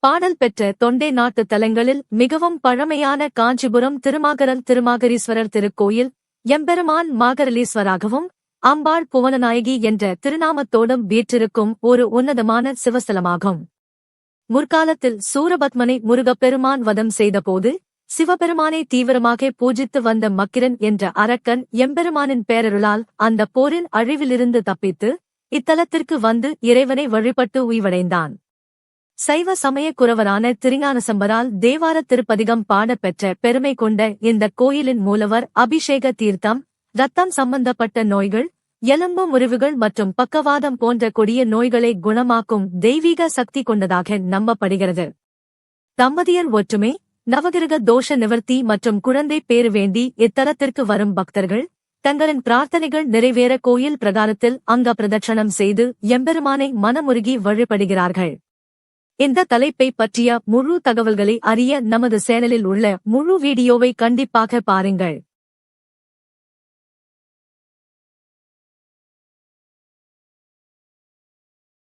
பாடல் பெற்ற தொண்டை நாட்டு தலங்களில் மிகவும் பழமையான காஞ்சிபுரம் திருமாகரீஸ்வரர் திருக்கோயில் எம்பெருமான் மாகரலீஸ்வராகவும் அம்பாள் புவனநாயகி என்ற திருநாமத்தோடும் வீற்றிருக்கும் ஒரு உன்னதமான சிவஸ்தலமாகும். முற்காலத்தில் சூரபத்மனை முருகப்பெருமான் வதம் செய்தபோது சிவபெருமானை தீவிரமாக பூஜித்து வந்த மக்கிரன் என்ற அரக்கன் எம்பெருமானின் பேரருளால் அந்த போரின் அழிவிலிருந்து தப்பித்து இத்தலத்திற்கு வந்து இறைவனை வழிபட்டு உய்வடைந்தான். சைவ சமய குரவரான திருஞானசம்பரால் தேவார திருப்பதிகம் பாடப்பெற்ற பெருமை கொண்ட இந்த கோயிலின் மூலவர் அபிஷேக தீர்த்தம் இரத்தம் சம்பந்தப்பட்ட நோய்கள், எலும்பு முறிவுகள் மற்றும் பக்கவாதம் போன்ற கொடிய நோய்களை குணமாக்கும் தெய்வீக சக்தி கொண்டதாக நம்பப்படுகிறது. தம்பதியர் ஒற்றுமை, நவகிரக தோஷ நிவர்த்தி மற்றும் குழந்தை பேறு வேண்டி இத்தலத்திற்கு வரும் பக்தர்கள் தங்களின் பிரார்த்தனைகள் நிறைவேற கோயில் பிரகாரத்தில் அங்க பிரதட்சணம் செய்து எம்பெருமானை மனமுருகி வழிபடுகிறார்கள். இந்த தலைப்பை பற்றிய முழு தகவல்களை அறிய நமது சேனலில் உள்ள முழு வீடியோவை கண்டிப்பாக பாருங்கள்.